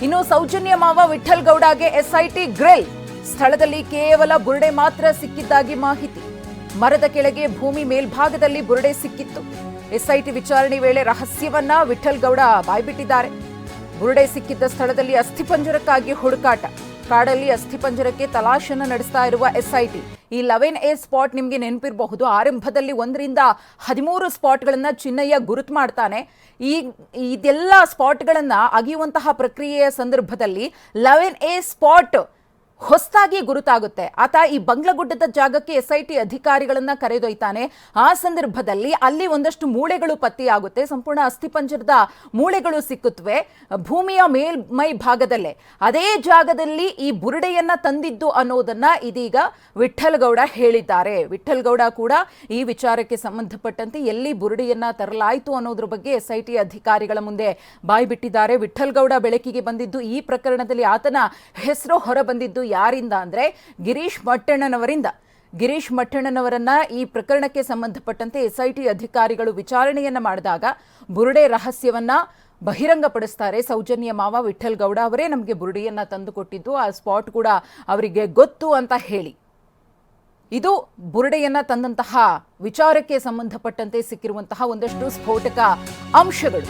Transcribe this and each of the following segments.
ಇನ್ನು ಸೌಜನ್ಯ ಮಾವ Vithal ಗೌಡಗೆ SIT grill. ಸ್ಥಳದಲ್ಲಿ ಕೇವಲ ಬುರುಡೆ ಮಾತ್ರ ಸಿಕ್ಕಿದ್ದಾಗಿ ಮಾಹಿತಿ. ಮರದ ಕೆಳಗೆ ಭೂಮಿ ಮೇಲ್ಭಾಗದಲ್ಲಿ ಬುರುಡೆ ಸಿಕ್ಕಿತ್ತು. ಎಸ್ಐಟಿ ವಿಚಾರಣೆ ವೇಳೆ ರಹಸ್ಯವನ್ನ ವಿಠಲ್ ಗೌಡ ಬಾಯ್ಬಿಟ್ಟಿದ್ದಾರೆ. ಬುರುಡೆ ಸಿಕ್ಕಿದ್ದ ಸ್ಥಳದಲ್ಲಿ ಅಸ್ಥಿಪಂಜರಕ್ಕಾಗಿ ಹುಡುಕಾಟ. ಕಾಡಲ್ಲಿ ಅಸ್ಥಿಪಂಜರಕ್ಕೆ ತಲಾಶನ ನಡೆಸ್ತಾ ಇರುವ ಎಸ್ಐಟಿ. ಈ 11A ಸ್ಪಾಟ್ ನಿಮಗೆ ನೆನಪಿರಬಹುದು. ಆರಂಭದಲ್ಲಿ 1 ರಿಂದ 13 ಸ್ಪಾಟ್ಗಳನ್ನ ಚಿನ್ನಯ್ಯ ಗುರುತು ಮಾಡ್ತಾನೆ. ಇದೆಲ್ಲ ಸ್ಪಾಟ್ಗಳನ್ನ ಅಗಿಯುವಂತಹ ಪ್ರಕ್ರಿಯೆಯ ಸಂದರ್ಭದಲ್ಲಿ 11A ಸ್ಪಾಟ್ ಹೊಸದಾಗಿ ಗುರುತಾಗುತ್ತೆ. ಆತ ಈ ಬಂಗ್ಲಗುಡ್ಡದ ಜಾಗಕ್ಕೆ ಎಸ್ಐಟಿ ಅಧಿಕಾರಿಗಳನ್ನ ಕರೆದೊಯ್ತಾನೆ. ಆ ಸಂದರ್ಭದಲ್ಲಿ ಅಲ್ಲಿ ಒಂದಷ್ಟು ಮೂಳೆಗಳು ಪತ್ತೆಯಾಗುತ್ತೆ. ಸಂಪೂರ್ಣ ಅಸ್ಥಿಪಂಜರದ ಮೂಳೆಗಳು ಸಿಕ್ಕುತ್ತವೆ ಭೂಮಿಯ ಮೇಲ್ಮೈ ಭಾಗದಲ್ಲೇ. ಅದೇ ಜಾಗದಲ್ಲಿ ಈ ಬುರುಡೆಯನ್ನ ತಂದಿದ್ದು ಅನ್ನೋದನ್ನ ಇದೀಗ ವಿಠಲ್ ಗೌಡ ಹೇಳಿದ್ದಾರೆ. ವಿಠಲ್ ಗೌಡ ಕೂಡ ಈ ವಿಚಾರಕ್ಕೆ ಸಂಬಂಧಪಟ್ಟಂತೆ ಎಲ್ಲಿ ಬುರುಡೆಯನ್ನ ತರಲಾಯಿತು ಅನ್ನೋದ್ರ ಬಗ್ಗೆ ಎಸ್ಐಟಿ ಅಧಿಕಾರಿಗಳ ಮುಂದೆ ಬಾಯ್ಬಿಟ್ಟಿದ್ದಾರೆ. ವಿಠಲ್ ಗೌಡ ಬೆಳಕಿಗೆ ಬಂದಿದ್ದು ಈ ಪ್ರಕರಣದಲ್ಲಿ ಆತನ ಹೆಸರು ಹೊರಬಂದಿದ್ದು ಯಾರಿಂದ ಅಂದ್ರೆ ಗಿರೀಶ್ ಮಟ್ಟಣ್ಣನವರಿಂದ. ಗಿರೀಶ್ ಮಟ್ಟಣ್ಣನವರನ್ನ ಈ ಪ್ರಕರಣಕ್ಕೆ ಸಂಬಂಧಪಟ್ಟಂತೆ ಎಸ್ಐಟಿ ಅಧಿಕಾರಿಗಳು ವಿಚಾರಣೆಯನ್ನ ಮಾಡಿದಾಗ ಬುರುಡೆ ರಹಸ್ಯವನ್ನ ಬಹಿರಂಗಪಡಿಸ್ತಾರೆ. ಸೌಜನ್ಯ ಮಾವ ವಿಠಲ್ ಗೌಡ ಅವರೇ ನಮಗೆ ಬುರುಡೆಯನ್ನ ತಂದುಕೊಟ್ಟಿದ್ದು, ಆ ಸ್ಪಾಟ್ ಕೂಡ ಅವರಿಗೆ ಗೊತ್ತು ಅಂತ ಹೇಳಿ. ಇದು ಬುರುಡೆಯನ್ನ ತಂದಂತಹ ವಿಚಾರಕ್ಕೆ ಸಂಬಂಧಪಟ್ಟಂತೆ ಸಿಕ್ಕಿರುವಂತಹ ಒಂದಷ್ಟು ಸ್ಫೋಟಕ ಅಂಶಗಳು.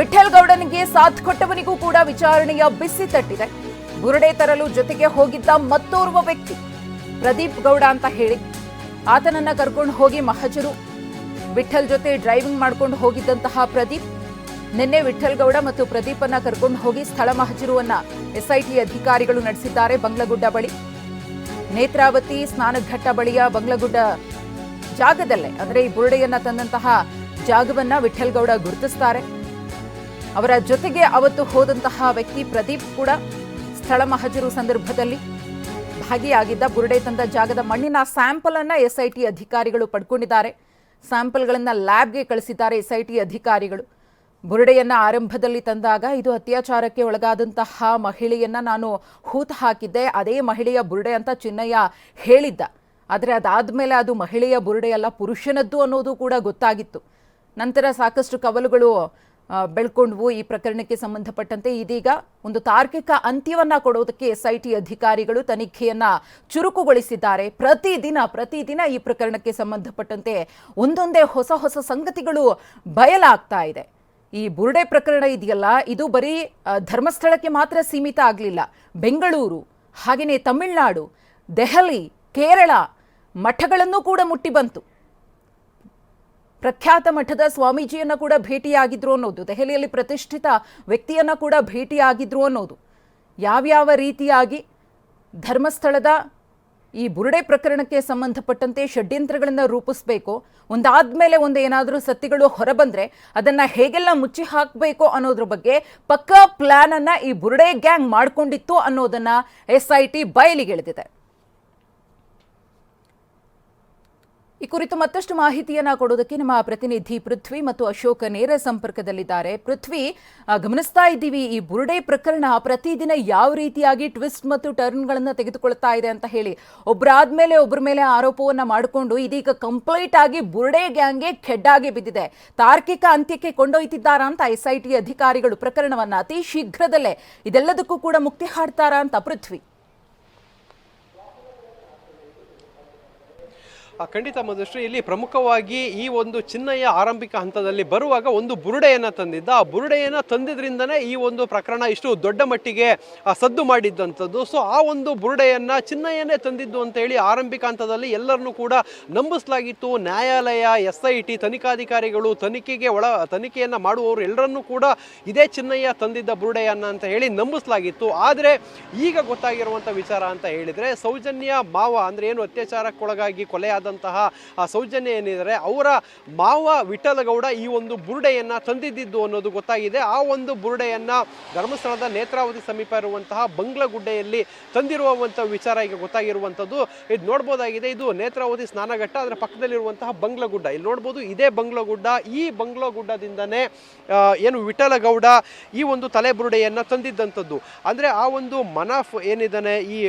ವಿಠಲ್ ಗೌಡನಿಗೆ ಸಾಥ್ ಕೊಟ್ಟವನಿಗೂ ಕೂಡ ವಿಚಾರಣೆಯ ಬಿಸಿ ತಟ್ಟಿದೆ. ಬುರುಡೆ ತರಲು ಜೊತೆಗೆ ಹೋಗಿದ್ದ ಮತ್ತೋರ್ವ ವ್ಯಕ್ತಿ ಪ್ರದೀಪ್ ಗೌಡ ಅಂತ ಹೇಳಿ ಆತನನ್ನ ಕರ್ಕೊಂಡು ಹೋಗಿ ಮಹಜರು. ವಿಠಲ್ ಜೊತೆ ಡ್ರೈವಿಂಗ್ ಮಾಡ್ಕೊಂಡು ಹೋಗಿದ್ದಂತಹ ಪ್ರದೀಪ್ ನಿನ್ನೆ ವಿಠಲ್ ಗೌಡ ಮತ್ತು ಪ್ರದೀಪನ್ನ ಕರ್ಕೊಂಡು ಹೋಗಿ ಸ್ಥಳ ಮಹಜರುವನ್ನ ಎಸ್ಐಟಿ ಅಧಿಕಾರಿಗಳು ನಡೆಸಿದ್ದಾರೆ. ಬಂಗ್ಲಗುಡ್ಡ ಬಳಿ ನೇತ್ರಾವತಿ ಸ್ನಾನಘಟ್ಟ ಬಳಿಯ ಬಂಗ್ಲಗುಡ್ಡ ಜಾಗದಲ್ಲೇ ಅಂದ್ರೆ ಈ ಬುರುಡೆಯನ್ನ ತಂದಂತಹ ಜಾಗವನ್ನ ವಿಠಲ್ ಗೌಡ ಗುರುತಿಸ್ತಾರೆ. ಅವರ ಜೊತೆಗೆ ಅವತ್ತು ಹೋದಂತಹ ವ್ಯಕ್ತಿ ಪ್ರದೀಪ್ ಕೂಡ ಸ್ಥಳ ಮಹಜರು ಸಂದರ್ಭದಲ್ಲಿ ಭಾಗಿಯಾಗಿದ್ದ. ಬುರುಡೆ ತಂದ ಜಾಗದ ಮಣ್ಣಿನ ಸ್ಯಾಂಪಲ್ ಅನ್ನ ಎಸ್ಐಟಿ ಅಧಿಕಾರಿಗಳು ಪಡ್ಕೊಂಡಿದ್ದಾರೆ. ಸ್ಯಾಂಪಲ್ಗಳನ್ನ ಲ್ಯಾಬ್ಗೆ ಕಳಿಸಿದ್ದಾರೆ ಎಸ್ಐಟಿ ಅಧಿಕಾರಿಗಳು. ಬುರುಡೆಯನ್ನ ಆರಂಭದಲ್ಲಿ ತಂದಾಗ ಇದು ಅತ್ಯಾಚಾರಕ್ಕೆ ಒಳಗಾದಂತಹ ಮಹಿಳೆಯನ್ನ ನಾನು ಹೂತು ಹಾಕಿದ್ದೆ, ಅದೇ ಮಹಿಳೆಯ ಬುರುಡೆ ಅಂತ ಚಿನ್ನಯ್ಯ ಹೇಳಿದ್ದ. ಆದರೆ ಅದಾದ್ಮೇಲೆ ಅದು ಮಹಿಳೆಯ ಬುರುಡೆ ಅಲ್ಲ, ಪುರುಷನದ್ದು ಅನ್ನೋದು ಕೂಡ ಗೊತ್ತಾಗಿತ್ತು. ನಂತರ ಸಾಕಷ್ಟು ಕವಲುಗಳು ಬೆಳ್ಕೊಂಡ್ವು. ಈ ಪ್ರಕರಣಕ್ಕೆ ಸಂಬಂಧಪಟ್ಟಂತೆ ಇದೀಗ ಒಂದು ತಾರ್ಕಿಕ ಅಂತ್ಯವನ್ನ ಕೊಡೋದಕ್ಕೆ ಎಸ್ಐಟಿ ಅಧಿಕಾರಿಗಳು ತನಿಖೆಯನ್ನ ಚುರುಕುಗೊಳಿಸಿದ್ದಾರೆ. ಪ್ರತಿದಿನ ಈ ಪ್ರಕರಣಕ್ಕೆ ಸಂಬಂಧಪಟ್ಟಂತೆ ಒಂದೊಂದೇ ಹೊಸ ಹೊಸ ಸಂಗತಿಗಳು ಬಯಲಾಗ್ತಾ ಇದೆ. ಈ ಬುರುಡೆ ಪ್ರಕರಣ ಇದೆಯಲ್ಲ, ಇದು ಬರೀ ಧರ್ಮಸ್ಥಳಕ್ಕೆ ಮಾತ್ರ ಸೀಮಿತ ಆಗಲಿಲ್ಲ. ಬೆಂಗಳೂರು, ಹಾಗೆಯೇ ತಮಿಳುನಾಡು, ದೆಹಲಿ, ಕೇರಳ ಮಠಗಳನ್ನು ಕೂಡ ಮುಟ್ಟಿ ಬಂತು. ಪ್ರಖ್ಯಾತ ಮಠದ ಸ್ವಾಮೀಜಿಯನ್ನ ಕೂಡ ಭೇಟಿಯಾಗಿದ್ರು ಅನ್ನೋದು, ದೆಹಲಿಯಲ್ಲಿ ಪ್ರತಿಷ್ಠಿತ ವ್ಯಕ್ತಿಯನ್ನ ಕೂಡ ಭೇಟಿಯಾಗಿದ್ರು ಅನ್ನೋದು, ಯಾವ್ಯಾವ ರೀತಿಯಾಗಿ ಧರ್ಮಸ್ಥಳದ ಈ ಬುರುಡೆ ಪ್ರಕರಣಕ್ಕೆ ಸಂಬಂಧಪಟ್ಟಂತೆ ಷಡ್ಯಂತ್ರಗಳನ್ನು ರೂಪಿಸಬೇಕು, ಒಂದಾದ್ಮೇಲೆ ಒಂದು ಏನಾದರೂ ಸತ್ಯಗಳು ಹೊರಬಂದ್ರೆ ಅದನ್ನ ಹೇಗೆಲ್ಲ ಮುಚ್ಚಿ ಹಾಕಬೇಕು ಅನ್ನೋದ್ರ ಬಗ್ಗೆ ಪಕ್ಕಾ ಪ್ಲಾನ್ ಅನ್ನ ಈ ಬುರುಡೆ ಗ್ಯಾಂಗ್ ಮಾಡ್ಕೊಂಡಿತ್ತು ಅನ್ನೋದನ್ನ ಎಸ್ಐಟಿ ಬಯಲಿಗೆಳೆದಿದೆ. ಈ ಕುರಿತು ಮತ್ತಷ್ಟು ಮಾಹಿತಿಯನ್ನ ಕೊಡೋದಕ್ಕೆ ನಮ್ಮ ಪ್ರತಿನಿಧಿ ಪೃಥ್ವಿ ಮತ್ತು ಅಶೋಕ್ ನೇರ ಸಂಪರ್ಕದಲ್ಲಿದ್ದಾರೆ. ಪೃಥ್ವಿ, ಗಮನಿಸ್ತಾ ಇದ್ದೀವಿ ಈ ಬುರುಡೆ ಪ್ರಕರಣ ಪ್ರತಿದಿನ ಯಾವ ರೀತಿಯಾಗಿ ಟ್ವಿಸ್ಟ್ ಮತ್ತು ಟರ್ನ್ಗಳನ್ನ ತೆಗೆದುಕೊಳ್ತಾ ಇದೆ ಅಂತ ಹೇಳಿ ಒಬ್ಬರಾದ್ಮೇಲೆ ಒಬ್ಬರ ಮೇಲೆ ಆರೋಪವನ್ನ ಮಾಡಿಕೊಂಡು ಇದೀಗ ಕಂಪ್ಲೀಟ್ ಆಗಿ ಬುರುಡೆ ಗ್ಯಾಂಗ್ಗೆ ಖೆಡ್ಡಾಗಿ ಬಿದ್ದಿದೆ. ತಾರ್ಕಿಕ ಅಂತ್ಯಕ್ಕೆ ಕೊಂಡೊಯ್ತಿದ್ದಾರಾ ಅಂತ ಎಸ್ಐಟಿ ಅಧಿಕಾರಿಗಳು ಪ್ರಕರಣವನ್ನ ಅತಿ ಶೀಘ್ರದಲ್ಲೇ ಇದೆಲ್ಲದಕ್ಕೂ ಕೂಡ ಮುಕ್ತಿ ಹಾಡ್ತಾರಾ ಅಂತ ಪೃಥ್ವಿ? ಖಂಡಿತ ಮಧುಶ್ರೀ, ಇಲ್ಲಿ ಪ್ರಮುಖವಾಗಿ ಈ ಒಂದು ಚಿನ್ನಯ್ಯ ಆರಂಭಿಕ ಹಂತದಲ್ಲಿ ಬರುವಾಗ ಒಂದು ಬುರುಡೆಯನ್ನು ತಂದಿದ್ದ. ಆ ಬುರುಡೆಯನ್ನು ತಂದಿದ್ರಿಂದನೇ ಈ ಒಂದು ಪ್ರಕರಣ ಇಷ್ಟು ದೊಡ್ಡ ಮಟ್ಟಿಗೆ ಸದ್ದು ಮಾಡಿದ್ದಂಥದ್ದು. ಸೊ ಆ ಒಂದು ಬುರುಡೆಯನ್ನು ಚಿನ್ನಯ್ಯನೇ ತಂದಿದ್ದು ಅಂತ ಹೇಳಿ ಆರಂಭಿಕ ಹಂತದಲ್ಲಿ ಎಲ್ಲರನ್ನೂ ಕೂಡ ನಂಬಿಸಲಾಗಿತ್ತು. ನ್ಯಾಯಾಲಯ, SIT ತನಿಖಾಧಿಕಾರಿಗಳು, ತನಿಖೆಯನ್ನು ಮಾಡುವವರು ಎಲ್ಲರನ್ನೂ ಕೂಡ ಇದೇ ಚಿನ್ನಯ್ಯ ತಂದಿದ್ದ ಬುರುಡೆಯನ್ನು ಅಂತ ಹೇಳಿ ನಂಬಿಸಲಾಗಿತ್ತು. ಆದರೆ ಈಗ ಗೊತ್ತಾಗಿರುವಂಥ ವಿಚಾರ ಅಂತ ಹೇಳಿದರೆ ಸೌಜನ್ಯ ಮಾವ ಅಂದರೆ ಏನು ಅತ್ಯಾಚಾರಕ್ಕೊಳಗಾಗಿ ಕೊಲೆಯಾದ ಸೌಜನ್ಯ ಏನಿದ್ದಾರೆ ಅವರ ಮಾವ ವಿಠಲ ಗೌಡ ಈ ಒಂದು ಬುರುಡೆಯನ್ನ ತಂದಿದ್ದು ಅನ್ನೋದು ಗೊತ್ತಾಗಿದೆ. ಆ ಒಂದು ಬುರುಡೆಯನ್ನ ಧರ್ಮಸ್ಥಳದ ನೇತ್ರಾವತಿ ಸಮೀಪ ಇರುವಂತಹ ಬಂಗ್ಲಗುಡ್ಡೆಯಲ್ಲಿ ತಂದಿರುವಂತಹ ವಿಚಾರ ಈಗ ಗೊತ್ತಾಗಿರುವಂತದ್ದು. ಇದು ನೋಡಬಹುದಾಗಿದೆ, ಇದು ನೇತ್ರಾವತಿ ಸ್ನಾನಘಟ್ಟ, ಅದರ ಪಕ್ಕದಲ್ಲಿರುವಂತಹ ಬಂಗ್ಲಗುಡ್ಡ. ಇಲ್ಲಿ ನೋಡಬಹುದು, ಇದೇ ಬಂಗ್ಲಗುಡ್ಡ. ಈ ಬಂಗ್ಲಗುಡ್ಡದಿಂದನೇ ಏನು ವಿಠಲ ಗೌಡ ಈ ಒಂದು ತಲೆ ಬುರುಡೆಯನ್ನ ತಂದಿದ್ದಂಥದ್ದು. ಅಂದ್ರೆ ಆ ಒಂದು ಮನಫ್ ಏನಿದ್ದಾನೆ, ಈ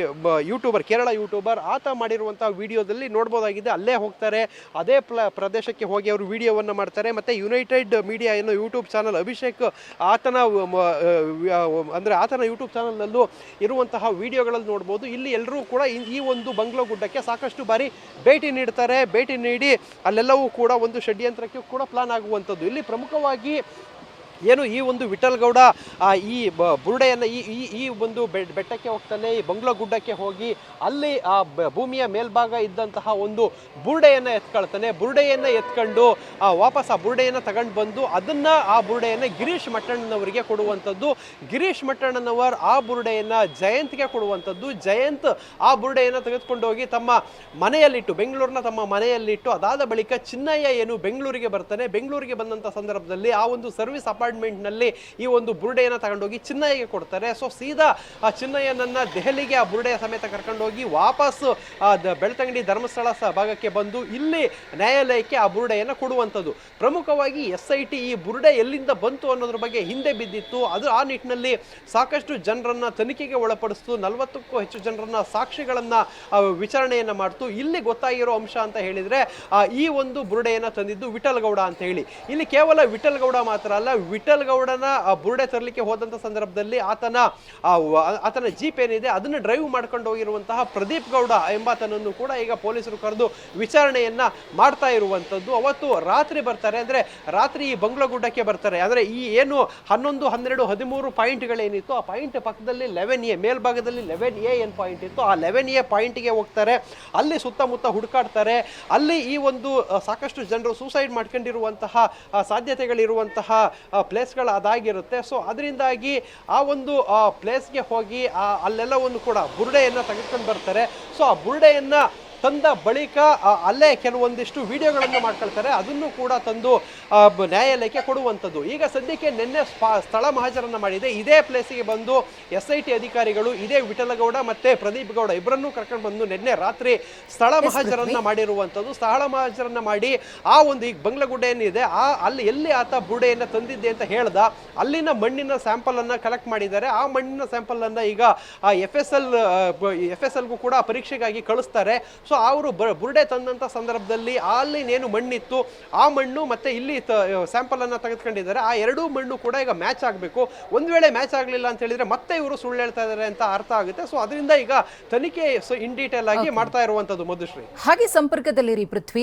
ಯೂಟ್ಯೂಬರ್, ಕೇರಳ ಯೂಟ್ಯೂಬರ್, ಆತ ಮಾಡಿರುವಂತಹ ವಿಡಿಯೋದಲ್ಲಿ ನೋಡಬಹುದಾಗಿದೆ ಆಗಿದೆ ಅಲ್ಲೇ ಹೋಗ್ತಾರೆ, ಅದೇ ಪ್ರದೇಶಕ್ಕೆ ಹೋಗಿ ಅವರು ವಿಡಿಯೋವನ್ನು ಮಾಡ್ತಾರೆ. ಮತ್ತು ಯುನೈಟೆಡ್ ಮೀಡಿಯಾ ಏನೋ ಯೂಟ್ಯೂಬ್ ಚಾನಲ್ ಅಭಿಷೇಕ್ ಆತನ ಯೂಟ್ಯೂಬ್ ಚಾನಲ್ನಲ್ಲೂ ಇರುವಂತಹ ವಿಡಿಯೋಗಳಲ್ಲಿ ನೋಡ್ಬೋದು. ಇಲ್ಲಿ ಎಲ್ಲರೂ ಕೂಡ ಈ ಒಂದು ಬಂಗ್ಲೋ ಗುಡ್ಡಕ್ಕೆ ಸಾಕಷ್ಟು ಬಾರಿ ಭೇಟಿ ನೀಡ್ತಾರೆ. ಭೇಟಿ ನೀಡಿ ಅಲ್ಲೆಲ್ಲವೂ ಕೂಡ ಒಂದು ಷಡ್ಯಂತ್ರಕ್ಕೆ ಕೂಡ ಪ್ಲಾನ್ ಆಗುವಂಥದ್ದು. ಇಲ್ಲಿ ಪ್ರಮುಖವಾಗಿ ಏನು ಈ ಒಂದು ವಿಠಲ್ಗೌಡ ಈ ಬುರುಡೆಯನ್ನು ಈ ಒಂದು ಬೆಟ್ಟಕ್ಕೆ ಹೋಗ್ತಾನೆ, ಈ ಬಂಗ್ಲೋ ಗುಡ್ಡಕ್ಕೆ ಹೋಗಿ ಅಲ್ಲಿ ಆ ಭೂಮಿಯ ಮೇಲ್ಭಾಗ ಇದ್ದಂತಹ ಒಂದು ಬುರುಡೆಯನ್ನು ಎತ್ಕೊಳ್ತಾನೆ. ಬುರುಡೆಯನ್ನು ಎತ್ಕೊಂಡು ವಾಪಸ್ ಆ ಬುರುಡೆಯನ್ನು ತಗೊಂಡು ಬಂದು ಆ ಬುರುಡೆಯನ್ನು ಗಿರೀಶ್ ಮಟ್ಟಣ್ಣನವರಿಗೆ ಕೊಡುವಂಥದ್ದು. ಗಿರೀಶ್ ಮಟ್ಟಣ್ಣನವರ್ ಆ ಬುರುಡೆಯನ್ನು ಜಯಂತ್ಗೆ ಕೊಡುವಂಥದ್ದು. ಜಯಂತ್ ಆ ಬುರುಡೆಯನ್ನು ತೆಗೆದುಕೊಂಡು ಹೋಗಿ ತಮ್ಮ ಮನೆಯಲ್ಲಿಟ್ಟು, ಬೆಂಗಳೂರಿನ ತಮ್ಮ ಮನೆಯಲ್ಲಿಟ್ಟು, ಅದಾದ ಬಳಿಕ ಚಿನ್ನಯ್ಯ ಏನು ಬೆಂಗಳೂರಿಗೆ ಬರ್ತಾನೆ. ಬೆಂಗಳೂರಿಗೆ ಬಂದಂಥ ಸಂದರ್ಭದಲ್ಲಿ ಆ ಒಂದು ಸರ್ವಿಸ್ ನಲ್ಲಿ ಈ ಒಂದು ಬುರುಡೆಯನ್ನು ತಗೊಂಡೋಗಿ ಚಿನ್ನಯ್ಯಗೆ ಕೊಡ್ತಾರೆ. ಸೊ ಸೀದಾ ಆ ಚಿನ್ನಯ್ಯನನ್ನ ದೆಹಲಿಗೆ ಆ ಬುರುಡೆಯ ಸಮೇತ ಕರ್ಕೊಂಡೋಗಿ ವಾಪಸ್ ಬೆಳ್ತಂಗಡಿ ಧರ್ಮಸ್ಥಳ ಭಾಗಕ್ಕೆ ಬಂದು ಇಲ್ಲಿ ನ್ಯಾಯಾಲಯಕ್ಕೆ ಆ ಬುರುಡೆಯನ್ನು ಕೊಡುವಂಥದ್ದು. ಪ್ರಮುಖವಾಗಿ SIT ಈ ಬುರುಡೆ ಎಲ್ಲಿಂದ ಬಂತು ಅನ್ನೋದ್ರ ಬಗ್ಗೆ ಹಿಂದೆ ಬಿದ್ದಿತ್ತು. ಅದು ಆ ನಿಟ್ಟಿನಲ್ಲಿ ಸಾಕಷ್ಟು ಜನರನ್ನ ತನಿಖೆಗೆ ಒಳಪಡಿಸ್ತು. 40ಕ್ಕೂ ಹೆಚ್ಚು ಜನರನ್ನ ಸಾಕ್ಷಿಗಳನ್ನ ವಿಚಾರಣೆಯನ್ನ ಮಾಡ್ತು. ಇಲ್ಲಿ ಗೊತ್ತಾಗಿರೋ ಅಂಶ ಅಂತ ಹೇಳಿದ್ರೆ ಈ ಒಂದು ಬುರುಡೆಯನ್ನು ತಂದಿದ್ದು ವಿಠಲ್ಗೌಡ ಅಂತ ಹೇಳಿ. ಇಲ್ಲಿ ಕೇವಲ ವಿಠಲ್ಗೌಡ ಮಾತ್ರ ಅಲ್ಲ, ವಿಠಲ್ಗೌಡನ ಬುರುಡೆ ತರಲಿಕ್ಕೆ ಹೋದಂತ ಸಂದರ್ಭದಲ್ಲಿ ಆತನ ಜೀಪ್ ಏನಿದೆ ಅದನ್ನು ಡ್ರೈವ್ ಮಾಡ್ಕೊಂಡು ಹೋಗಿರುವಂತಹ ಪ್ರದೀಪ್ ಗೌಡ ಎಂಬಾತನನ್ನು ಕೂಡ ಈಗ ಪೊಲೀಸರು ಕರೆದು ವಿಚಾರಣೆಯನ್ನ ಮಾಡ್ತಾ ಇರುವಂತದ್ದು. ಅವತ್ತು ರಾತ್ರಿ ಬರ್ತಾರೆ, ಅಂದ್ರೆ ರಾತ್ರಿ ಈ ಬಂಗ್ಲೋ ಗುಡ್ಡಕ್ಕೆ ಬರ್ತಾರೆ. ಅಂದ್ರೆ ಈ ಏನು 11, 12, 13 ಪಾಯಿಂಟ್ಗಳೇನಿತ್ತು ಆ ಪಾಯಿಂಟ್ ಪಕ್ಕದಲ್ಲಿ 11A ಮೇಲ್ಭಾಗದಲ್ಲಿ 11A ಏನ್ ಪಾಯಿಂಟ್ ಇತ್ತು ಆ 11A ಪಾಯಿಂಟ್ಗೆ ಹೋಗ್ತಾರೆ. ಅಲ್ಲಿ ಸುತ್ತಮುತ್ತ ಹುಡುಕಾಡ್ತಾರೆ. ಅಲ್ಲಿ ಈ ಒಂದು ಸಾಕಷ್ಟು ಜನರು ಸೂಸೈಡ್ ಮಾಡ್ಕೊಂಡಿರುವಂತಹ ಸಾಧ್ಯತೆಗಳಿರುವಂತಹ ಪ್ಲೇಸ್ಗಳು ಅದಾಗಿರುತ್ತೆ. ಸೊ ಅದರಿಂದಾಗಿ ಆ ಒಂದು ಪ್ಲೇಸ್ಗೆ ಹೋಗಿ ಅಲ್ಲೆಲ್ಲವನ್ನು ಕೂಡ ಬುರುಡೆಯನ್ನು ತೆಗೆದುಕೊಂಡು ಬರ್ತಾರೆ. ಸೊ ಆ ಬುರುಡೆಯನ್ನ ತಂದ ಬಳಿಕ ಅಲ್ಲೇ ಕೆಲವೊಂದಿಷ್ಟು ವಿಡಿಯೋಗಳನ್ನು ಮಾಡ್ಕೊಳ್ತಾರೆ. ಅದನ್ನು ಕೂಡ ತಂದು ನ್ಯಾಯಾಲಯಕ್ಕೆ ಕೊಡುವಂಥದ್ದು. ಈಗ ಸದ್ಯಕ್ಕೆ ನಿನ್ನೆ ಸ್ಥಳ ಮಹಾಜರನ್ನ ಮಾಡಿದೆ. ಇದೇ ಪ್ಲೇಸಿಗೆ ಬಂದು SIT ಅಧಿಕಾರಿಗಳು ಇದೇ ವಿಠಲಗೌಡ ಮತ್ತೆ ಪ್ರದೀಪ್ ಗೌಡ ಇಬ್ಬರನ್ನೂ ಕರ್ಕೊಂಡು ಬಂದು ನಿನ್ನೆ ರಾತ್ರಿ ಸ್ಥಳ ಮಹಾಜರನ್ನ ಮಾಡಿರುವಂಥದ್ದು. ಸ್ಥಳ ಮಹಾಜರನ್ನ ಮಾಡಿ ಆ ಒಂದು ಈಗ ಬಂಗ್ಲಗುಡ್ಡೆ ಏನಿದೆ ಅಲ್ಲಿ ಎಲ್ಲಿ ಆತ ಬುರುಡೆಯನ್ನು ತಂದಿದ್ದೆ ಅಂತ ಹೇಳ್ದ ಅಲ್ಲಿನ ಮಣ್ಣಿನ ಸ್ಯಾಂಪಲ್ ಅನ್ನ ಕಲೆಕ್ಟ್ ಮಾಡಿದ್ದಾರೆ. ಆ ಮಣ್ಣಿನ ಸ್ಯಾಂಪಲ್ ಅನ್ನ ಈಗ FSLಗೂ ಕೂಡ ಪರೀಕ್ಷೆಗಾಗಿ ಕಳಿಸ್ತಾರೆ. ಸೊ ಅವರು ಬುರುಡೆ ತಂದಂತ ಸಂದರ್ಭದಲ್ಲಿ ಅಲ್ಲಿ ಏನು ಮಣ್ಣಿತ್ತು ಆ ಮಣ್ಣು ಮತ್ತೆ ಇಲ್ಲಿ ಸ್ಯಾಂಪಲ್ ಅನ್ನ ತೆಗೆದುಕೊಂಡಿದ್ದಾರೆ. ಆ ಎರಡೂ ಮಣ್ಣು ಕೂಡ ಈಗ ಮ್ಯಾಚ್ ಆಗಬೇಕು. ಒಂದ್ ವೇಳೆ ಮ್ಯಾಚ್ ಆಗಲಿಲ್ಲ ಅಂತ ಹೇಳಿದ್ರೆ ಮತ್ತೆ ಇವರು ಸುಳ್ಳು ಹೇಳ್ತಾ ಇದ್ದಾರೆ ಅಂತ ಅರ್ಥ ಆಗುತ್ತೆ. ಸೊ ಅದರಿಂದ ಈಗ ತನಿಖೆ ಇನ್ ಡೀಟೇಲ್ ಆಗಿ ಮಾಡ್ತಾ ಇರುವಂತದ್ದು. ಮಧುಶ್ರೀ, ಹಾಗೆ ಸಂಪರ್ಕದಲ್ಲಿರಿ ಪೃಥ್ವಿ.